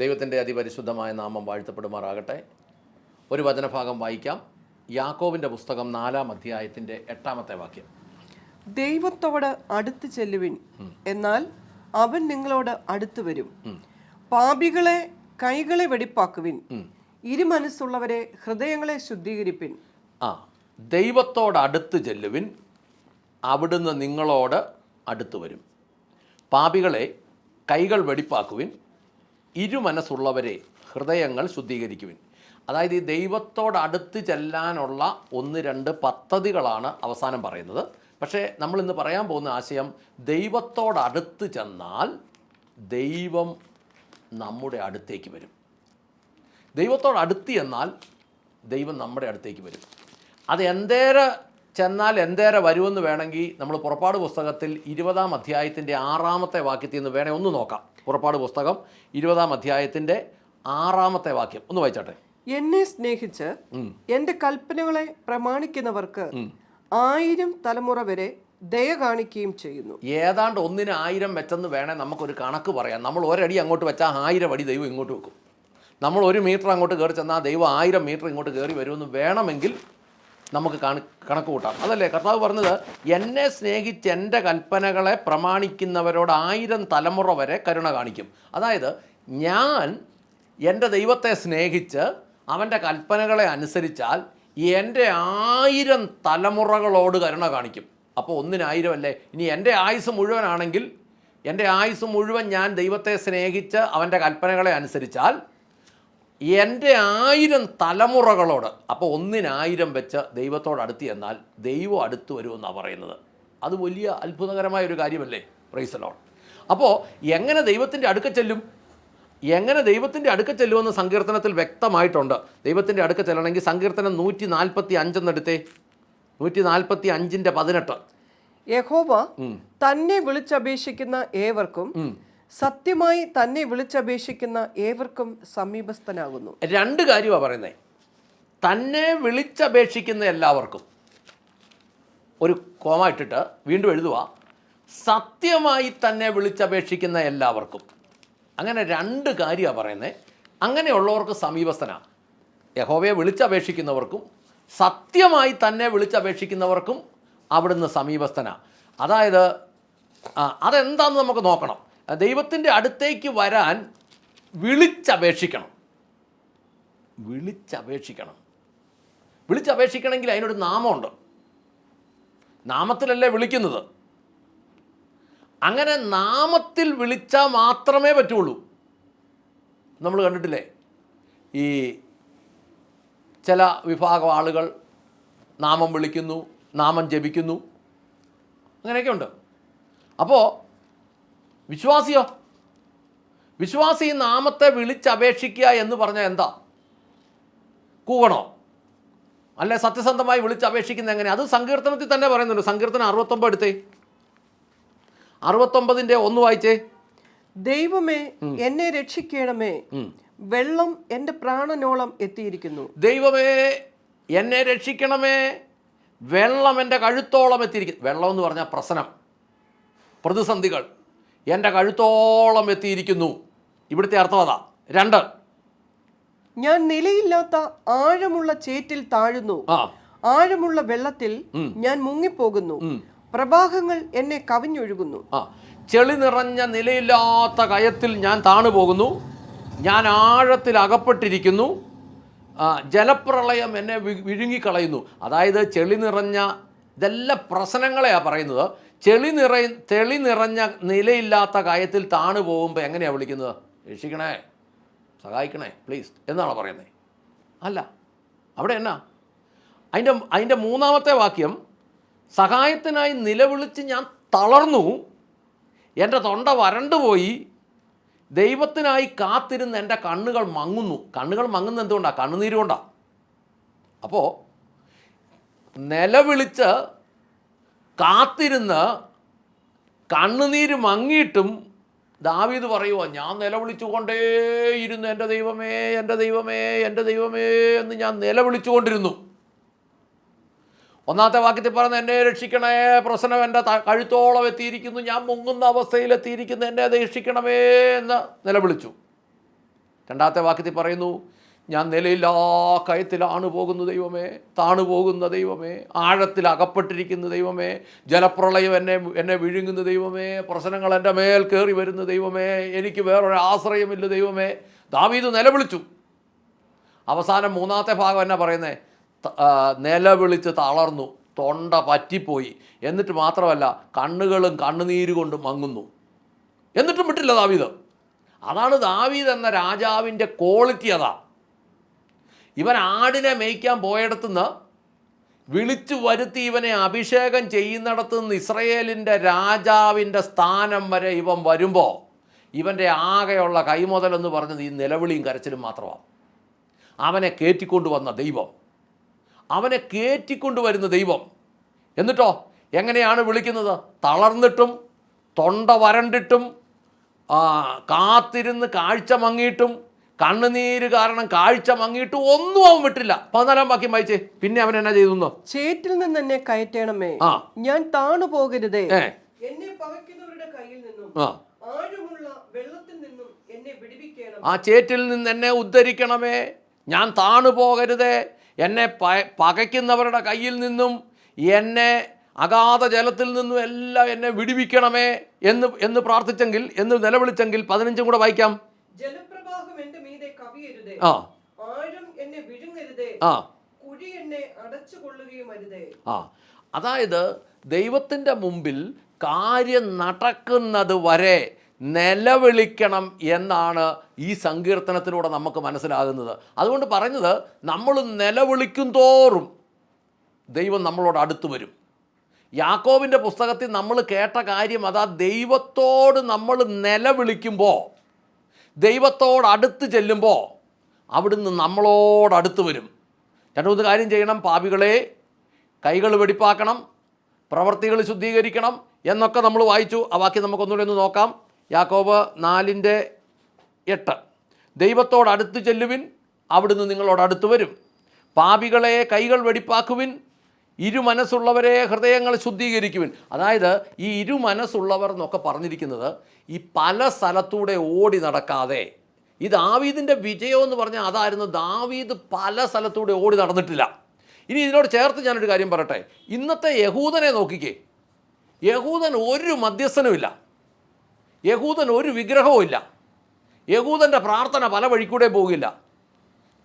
ദൈവത്തിൻ്റെ അതിപരിശുദ്ധമായ നാമം വാഴ്ത്തപ്പെടുമാറാകട്ടെ. ഒരു വചനഭാഗം വായിക്കാം. യാക്കോബിൻ്റെ പുസ്തകം 4-ാം അധ്യായത്തിൻ്റെ 8-ാമത്തെ വാക്യം. ദൈവത്തോട് അടുത്ത് ചെല്ലുവിൻ, എന്നാൽ അവൻ നിങ്ങളോട് അടുത്ത് വരും. പാപികളെ കൈകളെ വെടിപ്പാക്കുവിൻ, ഇരുമനസ്സുള്ളവരെ ഹൃദയങ്ങളെ ശുദ്ധീകരിപ്പിൻ. ദൈവത്തോട് അടുത്ത് ചെല്ലുവിൻ, അവിടുന്ന് നിങ്ങളോട് അടുത്ത് വരും. പാപികളെ കൈകൾ വെടിപ്പാക്കുവിൻ, ഇരുമനസ്സുള്ളവരെ ഹൃദയങ്ങൾ ശുദ്ധീകരിക്കുവിൻ. അതായത് ഈ ദൈവത്തോട് അടുത്ത് ചെല്ലാനുള്ള 1-2 പദ്ധതികളാണ് അവസാനം പറയുന്നത്. പക്ഷേ നമ്മളിന്ന് പറയാൻ പോകുന്ന ആശയം, ദൈവത്തോടടുത്ത് ചെന്നാൽ ദൈവം നമ്മുടെ അടുത്തേക്ക് വരും. ദൈവത്തോടടുത്ത് ചെന്നാൽ ദൈവം നമ്മുടെ അടുത്തേക്ക് വരും. അത് എന്തേരെ ചെന്നാൽ എന്തേരെ വരുമെന്ന് വേണമെങ്കിൽ നമ്മൾ പുറപ്പാട് പുസ്തകത്തിൽ 20-ാം അധ്യായത്തിൻ്റെ 6-ാമത്തെ വാക്യത്തിൽ നിന്ന് വേണേൽ ഒന്ന് നോക്കാം. പുറപ്പാട് പുസ്തകം 20-ാം അധ്യായത്തിൻ്റെ 6-ാമത്തെ വാക്യം ഒന്ന് വായിച്ചാട്ടെ. എന്നെ സ്നേഹിച്ച് എന്റെ കൽപ്പനകളെ പ്രമാണിക്കുന്നവർക്ക് 1000 തലമുറ വരെ ദയ കാണിക്കുകയും ചെയ്യുന്നു. ഏതാണ്ട് 1,000 വെച്ചെന്ന് വേണേൽ നമുക്കൊരു കണക്ക് പറയാം. നമ്മൾ ഒരടി അങ്ങോട്ട് വെച്ചാൽ 1000 അടി ദൈവം ഇങ്ങോട്ട് വെക്കും. നമ്മൾ 1 മീറ്റർ അങ്ങോട്ട് കയറി ചെന്നാൽ ദൈവം 1000 മീറ്റർ ഇങ്ങോട്ട് കയറി വരുമെന്ന് വേണമെങ്കിൽ നമുക്ക് കണക്ക് കൂട്ടാം. അതല്ലേ കർത്താവ് പറഞ്ഞത്, എന്നെ സ്നേഹിച്ച് എൻ്റെ കൽപ്പനകളെ പ്രമാണിക്കുന്നവരോട് 1000 തലമുറ വരെ കരുണ കാണിക്കും. അതായത് ഞാൻ എൻ്റെ ദൈവത്തെ സ്നേഹിച്ച് അവൻ്റെ കൽപ്പനകളെ അനുസരിച്ചാൽ എൻ്റെ 1000 തലമുറകളോട് കരുണ കാണിക്കും. അപ്പോൾ 1,000 അല്ലേ? ഇനി എൻ്റെ ആയുസ് മുഴുവനാണെങ്കിൽ, എൻ്റെ ആയുസ് മുഴുവൻ ഞാൻ ദൈവത്തെ സ്നേഹിച്ച് അവൻ്റെ കൽപ്പനകളെ അനുസരിച്ചാൽ എൻ്റെ 1000 തലമുറകളോട്, അപ്പോൾ 1,000 വെച്ച് ദൈവത്തോടടുത്ത് ചെന്നാൽ ദൈവം അടുത്ത് വരുമെന്നാണ് പറയുന്നത്. അത് വലിയ അത്ഭുതകരമായ ഒരു കാര്യമല്ലേ? Praise the Lord. അപ്പോൾ എങ്ങനെ ദൈവത്തിൻ്റെ അടുക്ക ചെല്ലും, എങ്ങനെ ദൈവത്തിൻ്റെ അടുക്ക ചെല്ലുമെന്ന് സങ്കീർത്തനത്തിൽ വ്യക്തമായിട്ടുണ്ട്. ദൈവത്തിൻ്റെ അടുക്ക ചെല്ലണമെങ്കിൽ സങ്കീർത്തനം 145 എന്നെടുത്തേ. 145-ന്റെ 18. യഹോവ തന്നെ വിളിച്ചപേക്ഷിക്കുന്ന ഏവർക്കും, സത്യമായി തന്നെ വിളിച്ചപേക്ഷിക്കുന്ന ഏവർക്കും സമീപസ്ഥനാകുന്നു. 2 കാര്യമാണ് പറയുന്നത്. തന്നെ വിളിച്ചപേക്ഷിക്കുന്ന എല്ലാവർക്കും, ഒരു കോമ ഇട്ടിട്ട് വീണ്ടും എഴുതുക, സത്യമായി തന്നെ വിളിച്ചപേക്ഷിക്കുന്ന എല്ലാവർക്കും. അങ്ങനെ 2 കാര്യമാണ് പറയുന്നത്. അങ്ങനെയുള്ളവർക്ക് സമീപസ്ഥനാണ്. യഹോവയെ വിളിച്ചപേക്ഷിക്കുന്നവർക്കും സത്യമായി തന്നെ വിളിച്ചപേക്ഷിക്കുന്നവർക്കും അവിടുന്ന് സമീപസ്ഥനാണ്. അതായത് അതെന്താണെന്ന് നമുക്ക് നോക്കണം. ദൈവത്തിൻ്റെ അടുത്തേക്ക് വരാൻ വിളിച്ചപേക്ഷിക്കണം. വിളിച്ചപേക്ഷിക്കണമെങ്കിൽ അതിനൊരു നാമമുണ്ട്. നാമത്തിലല്ലേ വിളിക്കുന്നത്. അങ്ങനെ നാമത്തിൽ വിളിച്ചാൽ മാത്രമേ പറ്റുള്ളൂ. നമ്മൾ കണ്ടിട്ടില്ലേ, ഈ ചില വിഭാഗം ആളുകൾ നാമം വിളിക്കുന്നു, നാമം ജപിക്കുന്നു, അങ്ങനെയൊക്കെ ഉണ്ട്. അപ്പോൾ വിശ്വാസി നാമത്തെ വിളിച്ചപേക്ഷിക്കുക എന്ന് പറഞ്ഞാൽ എന്താ? കൂവണോ? അല്ലെ സത്യസന്ധമായി വിളിച്ചപേക്ഷിക്കുന്നത് എങ്ങനെ? അത് സങ്കീർത്തനത്തിൽ തന്നെ പറയുന്നുണ്ട്. സങ്കീർത്തനം 69 എടുത്തേ. 69-ന്റെ 1 വായിച്ചേ. ദൈവമേ എന്നെ രക്ഷിക്കണമേ, വെള്ളം എൻ്റെ പ്രാണനോളം എത്തിയിരിക്കുന്നു. ദൈവമേ എന്നെ രക്ഷിക്കണമേ, വെള്ളം എൻ്റെ കഴുത്തോളം എത്തിയിരിക്കുന്നു. വെള്ളം എന്ന് പറഞ്ഞാൽ പ്രശ്നം, പ്രതിസന്ധികൾ എൻ്റെ കഴുത്തോളം എത്തിയിരിക്കുന്നു. ഇവിടുത്തെ അർത്ഥം അതാ. 2, ഞാൻ നിലയില്ലാത്ത ആഴമുള്ള ചേറ്റിൽ താഴുന്നു, ആഴമുള്ള വെള്ളത്തിൽ ഞാൻ മുങ്ങിപ്പോകുന്നു, പ്രവാഹങ്ങൾ എന്നെ കവിഞ്ഞൊഴുകുന്നു. ചെളി നിറഞ്ഞ നിലയില്ലാത്ത കയത്തിൽ ഞാൻ താണു പോകുന്നു, ഞാൻ ആഴത്തിൽ അകപ്പെട്ടിരിക്കുന്നു, ജലപ്രളയം എന്നെ വിഴുങ്ങിക്കളയുന്നു. അതായത് ചെളി നിറഞ്ഞ, ഇതെല്ലാം പ്രശ്നങ്ങളെയാണ് പറയുന്നത്. ചെളി നിറഞ്ഞ നിലയില്ലാത്ത കയത്തിൽ താണു പോകുമ്പോൾ എങ്ങനെയാണ് വിളിക്കുന്നത്? രക്ഷിക്കണേ, സഹായിക്കണേ, പ്ലീസ് എന്നാണ് പറയുന്നത്. അല്ല, അവിടെ എന്നാ അതിൻ്റെ 3-ാമത്തെ വാക്യം, സഹായത്തിനായി നിലവിളിച്ച് ഞാൻ തളർന്നു, എൻ്റെ തൊണ്ട വരണ്ടുപോയി, ദൈവത്തിനായി കാത്തിരുന്ന് എൻ്റെ കണ്ണുകൾ മങ്ങുന്നു. കണ്ണുകൾ മങ്ങുന്നത് എന്തുകൊണ്ടാണ്? കണ്ണുനീര് കൊണ്ടാണ്. അപ്പോൾ നിലവിളിച്ച് കാത്തിരുന്ന് കണ്ണുനീര് മങ്ങിയിട്ടും ദാവീദ് പറയുമോ, ഞാൻ നിലവിളിച്ചുകൊണ്ടേയിരുന്നു, എൻ്റെ ദൈവമേ, എൻ്റെ ദൈവമേ, എൻ്റെ ദൈവമേ എന്ന് ഞാൻ നിലവിളിച്ചുകൊണ്ടിരുന്നു. 1-ാമത്തെ വാക്യത്തിൽ പറയുന്നത്, എന്നെ രക്ഷിക്കണേ, പ്രശ്നം എൻ്റെ കഴുത്തോളം എത്തിയിരിക്കുന്നു, ഞാൻ മുങ്ങുന്ന അവസ്ഥയിലെത്തിയിരിക്കുന്നു, എന്നെ രക്ഷിക്കണമേ എന്ന് നിലവിളിച്ചു. രണ്ടാമത്തെ വാക്യത്തിൽ പറയുന്നു, ഞാൻ നിലയില്ലാ കയത്തിലാണ് പോകുന്ന ദൈവമേ, താണു പോകുന്ന ദൈവമേ, ആഴത്തിൽ അകപ്പെട്ടിരിക്കുന്ന ദൈവമേ, ജലപ്രളയം എന്നെ വിഴുങ്ങുന്ന ദൈവമേ, പ്രശ്നങ്ങൾ എൻ്റെ മേൽ കയറി വരുന്ന ദൈവമേ, എനിക്ക് വേറൊരു ആശ്രയമില്ല ദൈവമേ. ദാവീദ് നിലവിളിച്ചു. അവസാനം മൂന്നാമത്തെ ഭാഗം എന്നാ പറയുന്നത്? നിലവിളിച്ച് തളർന്നു, തൊണ്ട പറ്റിപ്പോയി. എന്നിട്ട് മാത്രമല്ല, കണ്ണുകളും കണ്ണുനീര് കൊണ്ട് മങ്ങുന്നു. എന്നിട്ടും വിട്ടില്ല ദാവീദ്. അതാണ് ദാവീദ് എന്ന രാജാവിൻ്റെ ക്വാളിറ്റി. അതാ, ഇവൻ ആടിനെ മേയ്ക്കാൻ പോയിടത്തുനിന്ന് വിളിച്ചു വരുത്തി ഇവനെ അഭിഷേകം ചെയ്യുന്നിടത്തു നിന്ന് ഇസ്രയേലിൻ്റെ രാജാവിൻ്റെ സ്ഥാനം വരെ ഇവൻ വരുമ്പോൾ ഇവൻ്റെ ആകെയുള്ള കൈമുതലെന്ന് പറഞ്ഞത് ഈ നിലവിളിയും കരച്ചിലും മാത്രമാണ്. അവനെ കയറ്റിക്കൊണ്ടുവന്ന ദൈവം, അവനെ കയറ്റിക്കൊണ്ടുവരുന്ന ദൈവം. എന്നിട്ടോ എങ്ങനെയാണ് വിളിക്കുന്നത്? തളർന്നിട്ടും തൊണ്ട വരണ്ടിട്ടും കാത്തിരുന്ന് കാഴ്ച മങ്ങിയിട്ടും കണ്ണുനീര് കാരണം കാഴ്ച മങ്ങിയിട്ട് ഒന്നും അവൻ വിട്ടില്ല. 14 വാക്യം വായിച്ചേ. പിന്നെ അവൻ എന്നാ ചെയ്തു? ചേറ്റിൽ നിന്ന് എന്നെ കയറ്റണമേ, ഞാൻ താണു പോകരുതേ. എന്നെ പകയ്ക്കുന്നവരുടെ കയ്യിൽ നിന്നും ആഴമുള്ള വെള്ളത്തിൽ നിന്നും എന്നെ വിടുവിക്കണം. ആ ചേറ്റിൽ നിന്ന് എന്നെ ഉദ്ധരിക്കണമേ, ഞാൻ താണു പോകരുതേ, എന്നെ പകയ്ക്കുന്നവരുടെ കയ്യിൽ നിന്നും എന്നെ അഗാധ ജലത്തിൽ നിന്നും എല്ലാം എന്നെ വിടുവിക്കണമേ എന്ന് പ്രാർത്ഥിച്ചെങ്കിൽ, എന്ന് നിലവിളിച്ചെങ്കിൽ 15 കൂടെ വായിക്കാം. ജലപ്രവാഹം എന്റെ മീതെ കവിയരുതേ, ആഴം എന്നെ വിഴുങ്ങരുതേ, കുഴി എന്നെ അടച്ചുകൊള്ളുകയും അരുതേ. അതായത് ദൈവത്തിൻ്റെ മുമ്പിൽ കാര്യം നടക്കുന്നത് വരെ നിലവിളിക്കണം എന്നാണ് ഈ സങ്കീർത്തനത്തിലൂടെ നമുക്ക് മനസ്സിലാകുന്നത്. അതുകൊണ്ട് പറഞ്ഞത്, നമ്മൾ നിലവിളിക്കും തോറും ദൈവം നമ്മളോട് അടുത്ത് വരും. യാക്കോബിൻ്റെ പുസ്തകത്തിൽ നമ്മൾ കേട്ട കാര്യം അതാ, ദൈവത്തോട് നമ്മൾ നിലവിളിക്കുമ്പോൾ, ദൈവത്തോട് അടുത്ത് ചെല്ലുമ്പോൾ അവിടുന്ന് നമ്മളോടടുത്ത് വരും. 2-3 കാര്യം ചെയ്യണം. പാപികളെ കൈകൾ വെടിപ്പാക്കണം, പ്രവർത്തികൾ ശുദ്ധീകരിക്കണം എന്നൊക്കെ നമ്മൾ വായിച്ചു. ആ വാക്യം നമുക്കൊന്നുകൂടെ ഒന്ന് നോക്കാം. യാക്കോബ് 4:8. ദൈവത്തോടടുത്ത് ചെല്ലുവിൻ, അവിടുന്ന് നിങ്ങളോടടുത്ത് വരും. പാപികളെ കൈകൾ വെടിപ്പാക്കുവിൻ, ഇരുമനസ്സുള്ളവരെ ഹൃദയങ്ങൾ ശുദ്ധീകരിക്കുവിൻ. അതായത് ഈ ഇരുമനസ്സുള്ളവർ എന്നൊക്കെ പറഞ്ഞിരിക്കുന്നത് ഈ പല സ്ഥലത്തൂടെ ഓടി നടക്കാതെ, ഈ ദാവീദിൻ്റെ വിജയം എന്ന് പറഞ്ഞാൽ അതായിരുന്നു. ദാവീദ് പല സ്ഥലത്തൂടെ ഓടി നടന്നിട്ടില്ല. ഇനി ഇതിനോട് ചേർത്ത് ഞാനൊരു കാര്യം പറയട്ടെ. ഇന്നത്തെ യഹൂദനെ നോക്കിക്കേ. യഹൂദൻ ഒരു മധ്യസ്ഥനുമില്ല, യഹൂദൻ ഒരു വിഗ്രഹവും ഇല്ല, യഹൂദൻ്റെ പ്രാർത്ഥന പല വഴിക്കൂടെ പോകില്ല.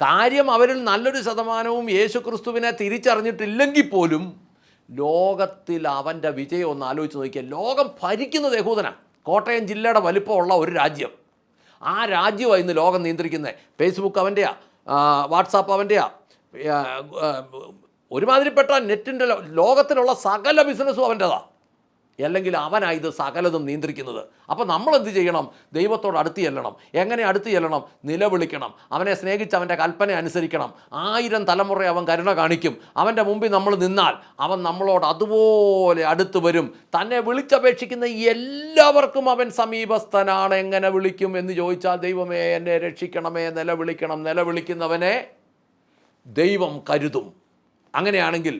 കാര്യം അവരിൽ നല്ലൊരു ശതമാനവും യേശുക്രിസ്തുവിനെ തിരിച്ചറിഞ്ഞിട്ടില്ലെങ്കിൽ പോലും ലോകത്തിൽ അവൻ്റെ വിജയം ഒന്ന് ആലോചിച്ച് നോക്കിയാൽ, ലോകം ഭരിക്കുന്നത് യഹൂദനാണ്. കോട്ടയം ജില്ലയുടെ വലിപ്പമുള്ള ഒരു രാജ്യം, ആ രാജ്യമാണ് ഇന്ന് ലോകം നിയന്ത്രിക്കുന്നത്. ഫേസ്ബുക്ക് അവൻ്റെയാ, വാട്സാപ്പ് അവൻ്റെയാ, ഒരുമാതിരിപ്പെട്ട നെറ്റിൻ്റെ ലോകത്തിലുള്ള സകല ബിസിനസ്സും അവൻ്റെതാണ്. അല്ലെങ്കിൽ അവനാണ് ഇത് സകലതും നിയന്ത്രിക്കുന്നത്. അപ്പോൾ നമ്മൾ എന്ത് ചെയ്യണം? ദൈവത്തോട് അടുത്ത് ചെല്ലണം. എങ്ങനെ അടുത്ത് ചെല്ലണം? നിലവിളിക്കണം. അവനെ സ്നേഹിച്ച് അവൻ്റെ കൽപ്പന അനുസരിക്കണം. 1000 തലമുറ അവൻ കരുണ കാണിക്കും. അവൻ്റെ മുമ്പിൽ നമ്മൾ നിന്നാൽ അവൻ നമ്മളോട് അതുപോലെ അടുത്ത് വരും. തന്നെ വിളിച്ചപേക്ഷിക്കുന്ന എല്ലാവർക്കും അവൻ സമീപസ്ഥനാണ്. എങ്ങനെ വിളിക്കും എന്ന് ചോദിച്ചാൽ, ദൈവമേ എന്നെ രക്ഷിക്കണമേ, നിലവിളിക്കണം. നിലവിളിക്കുന്നവനെ ദൈവം കരുതും. അങ്ങനെയാണെങ്കിൽ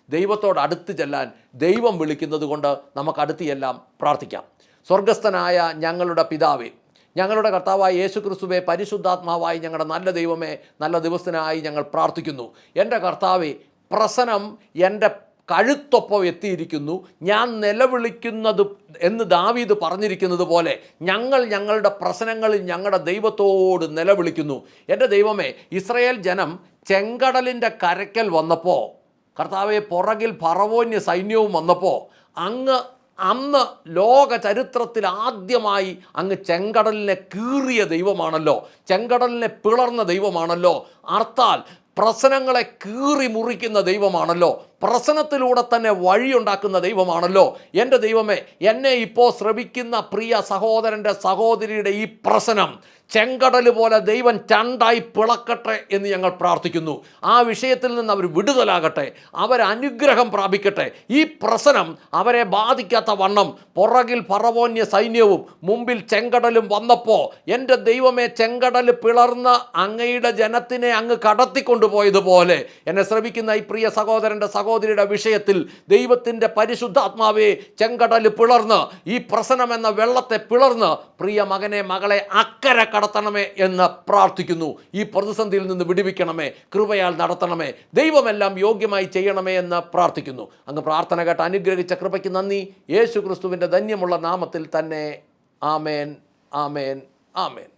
ദൈവത്തോട് അടുത്ത് ചെല്ലാൻ ദൈവം വിളിക്കുന്നത് കൊണ്ട് നമുക്ക് അടുത്ത് ചെല്ലാം, പ്രാർത്ഥിക്കാം. സ്വർഗസ്ഥനായ ഞങ്ങളുടെ പിതാവേ, ഞങ്ങളുടെ കർത്താവായ യേശുക്രിസ്തുവേ, പരിശുദ്ധാത്മാവായി ഞങ്ങളുടെ നല്ല ദൈവമേ, നല്ല ദിവസത്തിനായി ഞങ്ങൾ പ്രാർത്ഥിക്കുന്നു. എൻ്റെ കർത്താവേ, പ്രശ്നം എൻ്റെ കഴുത്തൊപ്പം എത്തിയിരിക്കുന്നു. ഞാൻ നിലവിളിക്കുന്നത് എന്ന് ദാവീദ് പറഞ്ഞിരിക്കുന്നത് പോലെ ഞങ്ങളുടെ പ്രശ്നങ്ങളിൽ ഞങ്ങളുടെ ദൈവത്തോട് നിലവിളിക്കുന്നു. എൻ്റെ ദൈവമേ, ഇസ്രായേൽ ജനം ചെങ്കടലിൻ്റെ കരയ്ക്കൽ വന്നപ്പോൾ, കർത്താവെ, പുറകിൽ ഫറവോന്യ സൈന്യവും വന്നപ്പോൾ അന്ന് ലോക ചരിത്രത്തിൽ ആദ്യമായി അങ്ങ് ചെങ്കടലിനെ കീറിയ ദൈവമാണല്ലോ, ചെങ്കടലിനെ പിളർന്ന ദൈവമാണല്ലോ. അർത്ഥാൽ പ്രശ്നങ്ങളെ കീറി മുറിക്കുന്ന ദൈവമാണല്ലോ, പ്രശ്നത്തിലൂടെ തന്നെ വഴിയുണ്ടാക്കുന്ന ദൈവമാണല്ലോ. എൻ്റെ ദൈവമേ, എന്നെ ഇപ്പോൾ ശ്രമിക്കുന്ന പ്രിയ സഹോദരൻ്റെ സഹോദരിയുടെ ഈ പ്രശ്നം ചെങ്കടൽ പോലെ ദൈവം രണ്ടായി പിളക്കട്ടെ എന്ന് ഞങ്ങൾ പ്രാർത്ഥിക്കുന്നു. ആ വിഷയത്തിൽ നിന്ന് അവർ വിടുതലാകട്ടെ, അവരനുഗ്രഹം പ്രാപിക്കട്ടെ. ഈ പ്രശ്നം അവരെ ബാധിക്കാത്ത വണ്ണം പുറകിൽ ഫറവോന്യ സൈന്യവും മുമ്പിൽ ചെങ്കടലും വന്നപ്പോൾ, എൻ്റെ ദൈവമേ, ചെങ്കടൽ പിളർന്ന് അങ്ങയുടെ ജനത്തിനെ അങ്ങ് കടത്തിക്കൊണ്ടുപോയതുപോലെ എന്നെ ശ്രമിക്കുന്ന ഈ പ്രിയ സഹോദരൻ്റെ സഹോദരൻ സഹോദരിയുടെ വിഷയത്തിൽ ദൈവത്തിൻ്റെ പരിശുദ്ധാത്മാവെ ചെങ്കടൽ പിളർന്ന് ഈ പ്രശ്നമെന്ന വെള്ളത്തെ പിളർന്ന് പ്രിയ മകനെ മകളെ അക്കരെ കടത്തണമേ എന്ന് പ്രാർത്ഥിക്കുന്നു. ഈ പ്രതിസന്ധിയിൽ നിന്ന് വിടുവിക്കണമേ, കൃപയാൽ നടത്തണമേ, ദൈവമെല്ലാം യോഗ്യമായി ചെയ്യണമേ എന്ന് പ്രാർത്ഥിക്കുന്നു. അങ്ങ് പ്രാർത്ഥന കേട്ട് അനുഗ്രഹിച്ച കൃപയ്ക്ക് നന്ദി. യേശു ക്രിസ്തുവിൻ്റെ ധന്യമുള്ള നാമത്തിൽ തന്നെ. ആമേൻ, ആമേൻ, ആമേൻ.